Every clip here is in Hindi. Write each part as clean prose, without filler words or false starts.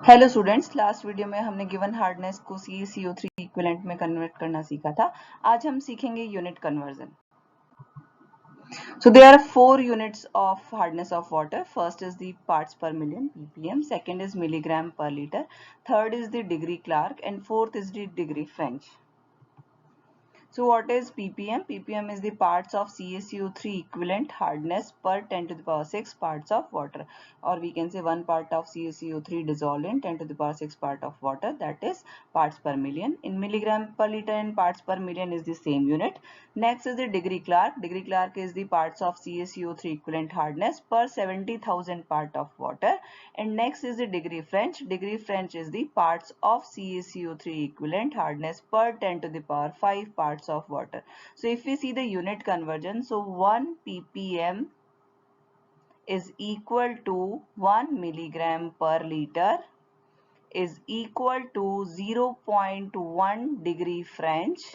हेलो स्टूडेंट्स, लास्ट वीडियो में हमने गिवन हार्डनेस को CaCO3 इक्विवेलेंट में कन्वर्ट करना सीखा था। आज हम सीखेंगे unit conversion. So there are four units of hardness of water. First is the parts per million ppm, second is milligram per liter, third is the degree Clark, and fourth is the degree French. So what is ppm? ppm is the parts of CaCO3 equivalent hardness per 10 to the power 6 parts of water, or we can say 1 part of CaCO3 dissolved in 10 to the power 6 part of water, that is parts per million. In milligram per liter and parts per million is the same unit. Next is the degree Clark. Degree Clark is the parts of CaCO3 equivalent hardness per 70,000 part of water. And next is the degree French. Degree French is the parts of CaCO3 equivalent hardness per 10 to the power 5 parts of water. So if we see the unit conversion, so 1 ppm is equal to 1 milligram per liter is equal to 0.1 degree French,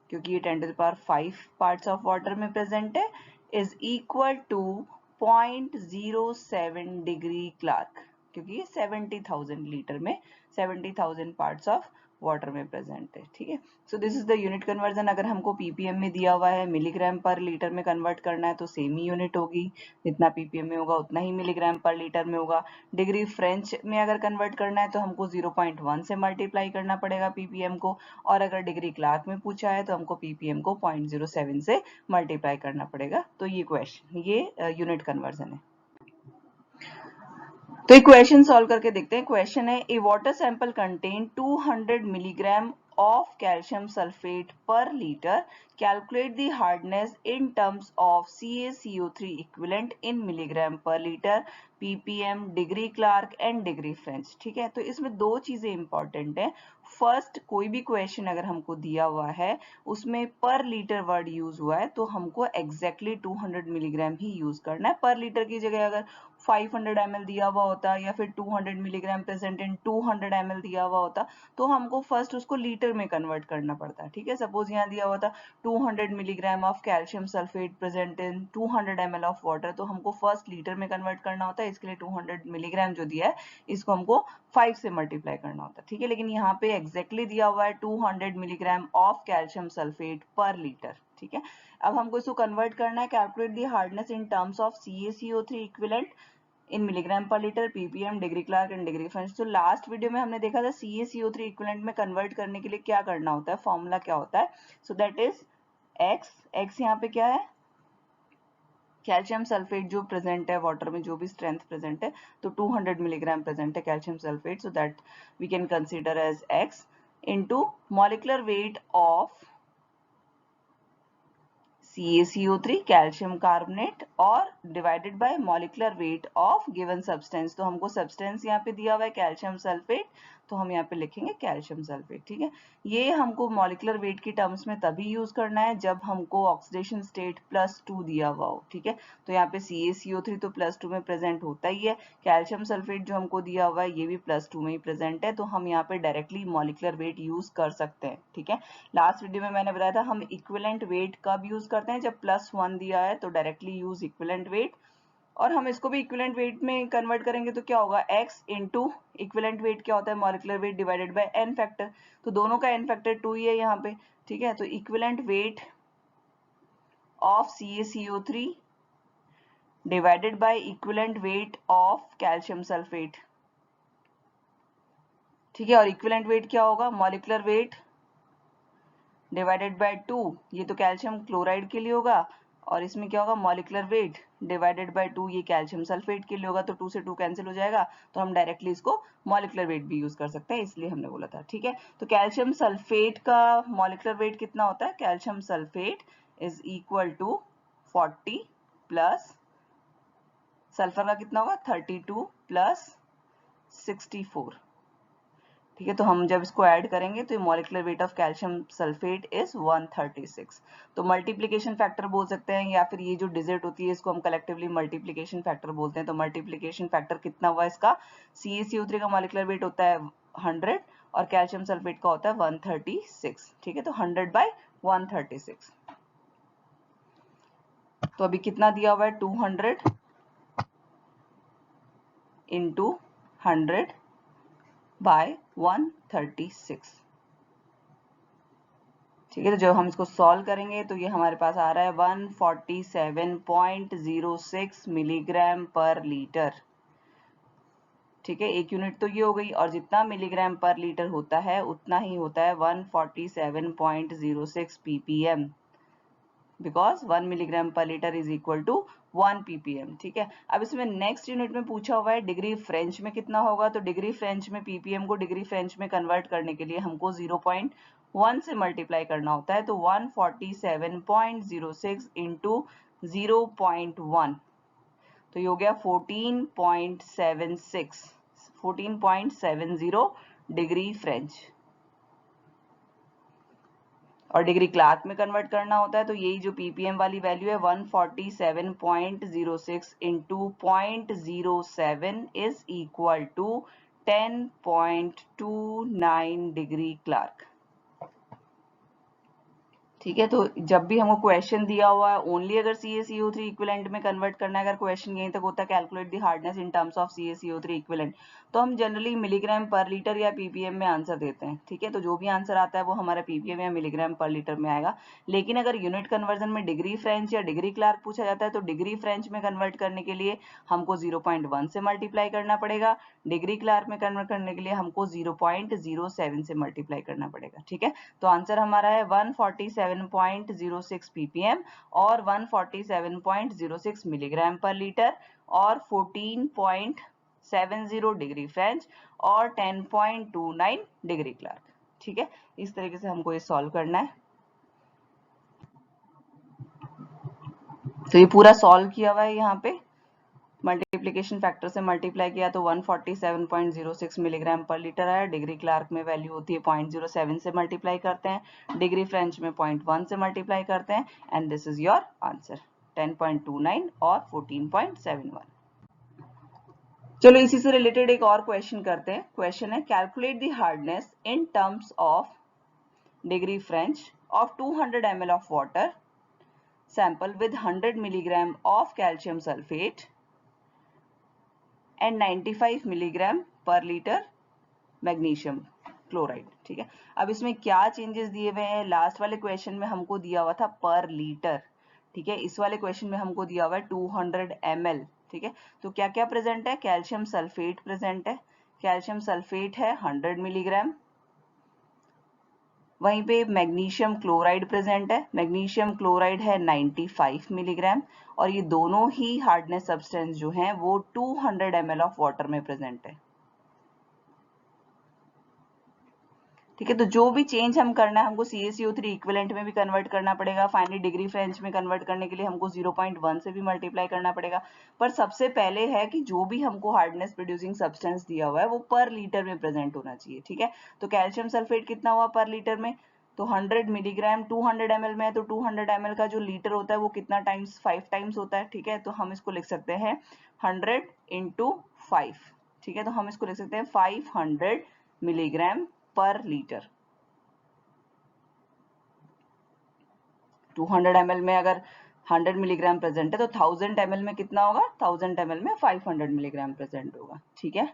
क्योंकि ये 10 to the power 5 parts of water में present है, is equal to 0.07 degree Clark, क्योंकि ये 70,000 लीटर में 70,000 parts of वाटर में प्रेजेंट है। ठीक है, so this is the unit conversion. अगर हमको पीपीएम में दिया हुआ है, मिलीग्राम पर लीटर में कन्वर्ट करना है तो सेम ही यूनिट होगी, जितना पीपीएम में होगा उतना ही मिलीग्राम पर लीटर में होगा। डिग्री फ्रेंच में अगर कन्वर्ट करना है तो हमको 0.1 से मल्टीप्लाई करना पड़ेगा पीपीएम को, और अगर डिग्री क्लार्क में पूछा है तो हमको पीपीएम को 0.07 से मल्टीप्लाई करना पड़ेगा। तो ये क्वेश्चन, ये यूनिट कन्वर्जन है। तो इक्वेशन सॉल्व करके देखते हैं। क्वेश्चन है, a water sample contain 200 milligram of calcium sulfate per liter. Calculate the hardness in terms of CaCO3 equivalent in milligram per liter, ppm, degree Clark and degree French। ठीक है, तो इसमें दो चीजें इंपॉर्टेंट है। फर्स्ट, कोई भी क्वेश्चन अगर हमको दिया हुआ है उसमें पर लीटर वर्ड यूज हुआ है तो हमको एग्जैक्टली 200 मिलीग्राम ही यूज करना है। पर लीटर की जगह अगर 500 ml दिया हुआ होता या फिर 200 मिलीग्राम प्रेजेंट इन 200 ml दिया हुआ होता तो हमको फर्स्ट उसको लीटर में कन्वर्ट करना पड़ता। ठीक है, सपोज यहाँ दिया हुआ था 200 milligram of calcium sulphate present in 200 ml of water, तो हमको फर्स्ट लीटर में कन्वर्ट करना होता है। इसके लिए 200 मिलीग्राम जो दिया है इसको हमको 5 से मल्टीप्लाई करना होता है। ठीक है, लेकिन यहाँ पे एग्जैक्टली दिया हुआ है 200 milligram of calcium sulphate per litre. ठीक है, अब हमको इसको कन्वर्ट करना है। Calculate the hardness in terms of CaCO3 equivalent in milligram per litre, ppm, degree Clark and degree French. तो लास्ट वीडियो में हमने देखा था CaCO3 इक्विवेलेंट में कन्वर्ट करने के लिए क्या करना होता है, फॉर्मूला क्या होता है। सो दैट इज x यहाँ पे क्या है, कैल्शियम सल्फेट जो प्रेजेंट है वाटर में, जो भी स्ट्रेंथ प्रेजेंट है, तो 200 मिलीग्राम प्रेजेंट है calcium sulphate, so that we can consider as x into molecular weight of CaCO3 calcium carbonate और divided by molecular weight of given substance. तो हमको सब्सटेंस यहाँ पे दिया हुआ है कैल्शियम सल्फेट, तो हम यहाँ पे लिखेंगे कैल्शियम सल्फेट। ठीक है, ये हमको मॉलिक्यूलर वेट की टर्म्स में तभी यूज करना है जब हमको ऑक्सीडेशन स्टेट +2 दिया हुआ हो। ठीक है, तो यहाँ पे CaCO3 तो +2 में प्रेजेंट होता ही है, कैल्शियम सल्फेट जो हमको दिया हुआ है ये भी +2 में ही प्रेजेंट है, तो हम यहाँ पे डायरेक्टली मॉलिक्यूलर वेट यूज कर सकते हैं। ठीक है, लास्ट वीडियो में मैंने बताया था हम इक्विवेलेंट वेट कब यूज करते हैं, जब +1 दिया है तो डायरेक्टली यूज इक्विवेलेंट वेट, और हम इसको भी इक्विवेलेंट वेट में कन्वर्ट करेंगे तो क्या होगा, x इंटू इक्विवेलेंट वेट क्या होता है, molecular weight divided by n factor, तो दोनों का n फैक्टर 2 ही है यहाँ पे। ठीक है, तो equivalent weight of CaCO3 divided by equivalent weight of calcium sulphate. ठीक है, और इक्विवेलेंट वेट क्या होगा, मॉलिक्यूलर वेट डिवाइडेड बाय 2, ये तो कैल्शियम क्लोराइड के लिए होगा, और इसमें क्या होगा, मॉलिक्यूलर वेट डिवाइडेड बाय 2, ये कैल्शियम सल्फेट के लिए होगा, तो 2 से 2 कैंसिल हो जाएगा, तो हम डायरेक्टली इसको मॉलिक्यूलर वेट भी यूज कर सकते हैं, इसलिए हमने बोला था। ठीक है, तो कैल्शियम सल्फेट का मॉलिक्यूलर वेट कितना होता है, calcium sulphate is equal to 40 plus sulphur का कितना होगा 32 प्लस 64। ठीक है, तो हम जब इसको ऐड करेंगे तो molecular weight of calcium sulphate is 136। तो मल्टीप्लिकेशन फैक्टर बोल सकते हैं, या फिर ये जो डिजिट होती है इसको हम कलेक्टिवली मल्टीप्लिकेशन फैक्टर बोलते हैं। तो मल्टीप्लिकेशन फैक्टर कितना हुआ इसका, CaCO3 का मॉलिक्यूलर वेट होता है 100 और कैल्शियम सल्फेट का होता है 136। ठीक है, तो 100 बाय 136, तो अभी कितना दिया हुआ है 200 इंटू 100 बाय 136। ठीक है, तो जब हम इसको सॉल्व करेंगे तो ये हमारे पास आ रहा है 147.06 मिलीग्राम पर लीटर। ठीक है, एक यूनिट तो ये हो गई, और जितना मिलीग्राम पर लीटर होता है उतना ही होता है 147.06 ppm, because 1 milligram per litre is equal to 1 ppm। ठीक है, अब इसमें नेक्स्ट यूनिट में पूछा हुआ है डिग्री फ्रेंच में कितना होगा, तो डिग्री फ्रेंच में ppm को डिग्री फ्रेंच में कन्वर्ट करने के लिए हमको 0.1 से मल्टीप्लाई करना होता है, तो 147.06 इंटू 0.1, तो ये हो गया 14.70 डिग्री फ्रेंच। और डिग्री क्लार्क में कन्वर्ट करना होता है, तो यही जो ppm वाली वैल्यू है 147.06 into 0.07 is equal to 10.29 degree Clarke. ठीक है, तो जब भी हमको क्वेश्चन दिया हुआ है ओनली अगर CaCO3 इक्विवेलेंट में कन्वर्ट करना है, अगर क्वेश्चन यहीं तक होता है calculate the hardness in terms of CaCO3 equivalent, तो हम जनरली मिलीग्राम पर लीटर या ppm में आंसर देते हैं। ठीक है, तो जो भी आंसर आता है वो हमारा ppm या मिलीग्राम पर लीटर में आएगा। लेकिन अगर यूनिट कन्वर्जन में डिग्री फ्रेंच या डिग्री क्लार्क पूछा जाता है, तो डिग्री फ्रेंच में कन्वर्ट करने के लिए हमको 0.1 से मल्टीप्लाई करना पड़ेगा, डिग्री क्लार्क में कन्वर्ट करने के लिए हमको 0.07 से मल्टीप्लाई करना पड़ेगा। ठीक है, तो आंसर हमारा है 147.06 ppm और 147.06 मिलीग्राम पर लीटर और 14.70 डिग्री फ्रेंच और 10.29 डिग्री क्लार्क। ठीक है, इस तरीके से हमको ये सॉल्व करना है। तो ये पूरा सॉल्व किया हुआ है, यहाँ पे मल्टीप्लिकेशन फैक्टर से मल्टीप्लाई किया तो 147.06 मिलीग्राम पर लीटर आया। डिग्री क्लार्क में वैल्यू होती है 0.07 से मल्टीप्लाई करते हैं, डिग्री फ्रेंच में 0.1 से मल्टीप्लाई करते हैं, and this is your answer 10.29 और 14.71। चलो इसी से रिलेटेड एक और क्वेश्चन करते हैं। क्वेश्चन है calculate the hardness in terms of degree French of 200 ml of water sample with 100 milligram of calcium sulphate and 95 milligram per litre magnesium chloride. ठीक है, अब इसमें क्या चेंजेस दिए हुए हैं, लास्ट वाले क्वेश्चन में हमको दिया हुआ था पर लीटर। ठीक है, इस वाले क्वेश्चन में हमको दिया हुआ है 200 ml। ठीक है, तो क्या क्या प्रेजेंट है, कैल्शियम सल्फेट प्रेजेंट है, कैल्शियम सल्फेट है 100 मिलीग्राम, वहीं पे मैग्नीशियम क्लोराइड प्रेजेंट है, मैग्नीशियम क्लोराइड है 95 मिलीग्राम, और ये दोनों ही हार्डनेस सब्सटेंस जो हैं वो 200 ml ऑफ वाटर में प्रेजेंट है। ठीक है, तो जो भी चेंज हम करना है हमको CaCO3 इक्विवेलेंट में भी कन्वर्ट करना पड़ेगा, फाइनली डिग्री फ्रेंच में कन्वर्ट करने के लिए हमको 0.1 से भी मल्टीप्लाई करना पड़ेगा। पर सबसे पहले है कि जो भी हमको हार्डनेस प्रोड्यूसिंग सब्सटेंस दिया हुआ है वो पर लीटर में प्रेजेंट होना चाहिए। ठीक है, तो कैल्शियम सल्फेट कितना हुआ पर लीटर में, तो 100 मिलीग्राम 200 ml में है, तो 200 ml का जो लीटर होता है वो कितना टाइम्स, 5 टाइम्स होता है। ठीक है, तो हम इसको लिख सकते हैं 100 इंटू 5। ठीक है, तो हम इसको लिख सकते हैं 500 मिलीग्राम पर लीटर। 200 ml में अगर 100 मिलीग्राम प्रेजेंट है तो 1000 ml में कितना होगा, 1000 ml में 500 मिलीग्राम प्रेजेंट होगा। ठीक है,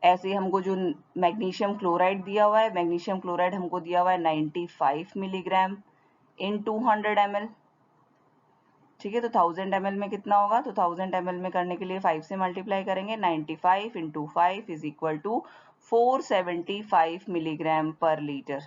ऐसे ही हमको जो मैग्नीशियम क्लोराइड दिया हुआ है, मैग्नीशियम क्लोराइड हमको दिया हुआ है 95 मिलीग्राम इन 200 ml। ठीक है, तो 1000 ml में कितना होगा, तो 1000 ml में करने के लिए 5 से मल्टीप्लाई करेंगे, 95 into 5 is equal to 475 milligram per litre.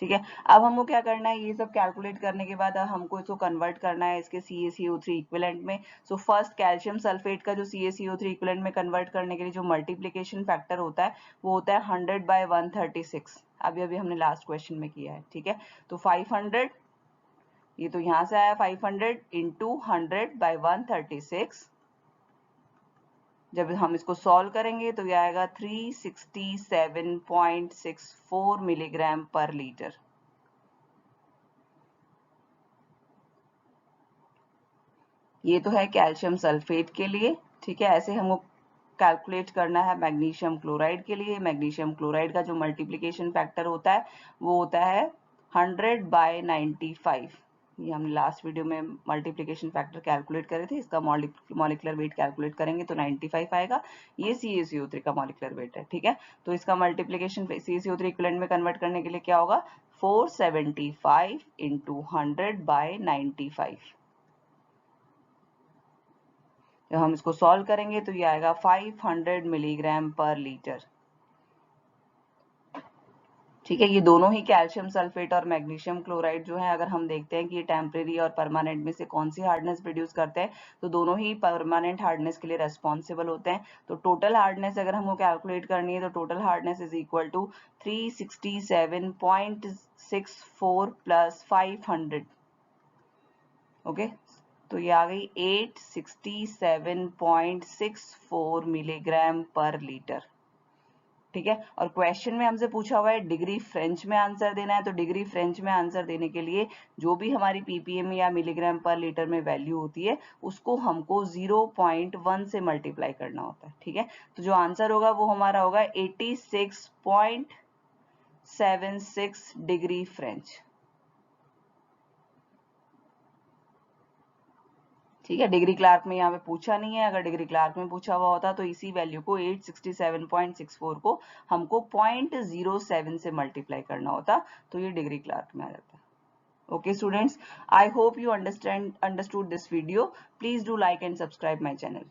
ठीक है, अब हमको क्या करना है, ये सब कैलकुलेट करने के बाद अब हमको इसको कन्वर्ट करना है इसके CaCO3 इक्विवेलेंट में। सो फर्स्ट कैल्शियम सल्फेट का जो CaCO3 इक्विवेलेंट में कन्वर्ट करने के लिए जो मल्टीप्लिकेशन फैक्टर होता है वो होता है 100 बाय 136। अभी अभी हमने लास्ट क्वेश्चन में किया है। ठीक है, तो 500, ये तो यहाँ से आया 500 इंटू 100 बाय 136, जब हम इसको सॉल्व करेंगे तो ये आएगा 367.64 मिलीग्राम पर लीटर। ये तो है कैल्शियम सल्फेट के लिए। ठीक है, ऐसे हमको कैलकुलेट करना है मैग्नीशियम क्लोराइड के लिए। मैग्नीशियम क्लोराइड का जो मल्टीप्लिकेशन फैक्टर होता है वो होता है 100 बाय 95, ये हमने लास्ट वीडियो में मल्टीप्लिकेशन फैक्टर कैलकुलेट करे थे, इसका मॉलिक्यूलर वेट कैलकुलेट करेंगे तो 95 आएगा। ये CaCO3 का मॉलिक्यूलर वेट है, ठीक है। तो इसका मल्टीप्लिकेशन CaCO3 इक्विवेलेंट में कन्वर्ट करने के लिए क्या होगा, 475 इंटू 100 बाय 95। जब हम इसको सॉल्व करेंगे तो ये आएगा 500 मिलीग्राम पर लीटर, ठीक है। ये दोनों ही कैल्शियम सल्फेट और मैग्नीशियम क्लोराइड जो है, अगर हम देखते हैं कि ये टेम्परेरी और परमानेंट में से कौन सी हार्डनेस प्रोड्यूस करते हैं, तो दोनों ही परमानेंट हार्डनेस के लिए रेस्पॉन्सिबल होते हैं। तो टोटल हार्डनेस अगर हमको कैलकुलेट करनी है तो total hardness is equal to 367.64 plus 500, okay. तो ये आ गई 867.64 मिलीग्राम पर लीटर, ठीक है। और क्वेश्चन में हमसे पूछा हुआ है डिग्री फ्रेंच में आंसर देना है, तो डिग्री फ्रेंच में आंसर देने के लिए जो भी हमारी ppm या मिलीग्राम पर लीटर में वैल्यू होती है उसको हमको 0.1 से मल्टीप्लाई करना होता है, ठीक है। तो जो आंसर होगा वो हमारा होगा 86.76 डिग्री फ्रेंच, ठीक है। डिग्री क्लार्क में यहाँ पे पूछा नहीं है, अगर डिग्री क्लार्क में पूछा हुआ होता तो इसी वैल्यू को 867.64 को हमको 0.07 से मल्टीप्लाई करना होता, तो ये डिग्री क्लार्क में आ जाता। Okay students, I hope you understood this video. Please do like and subscribe my channel.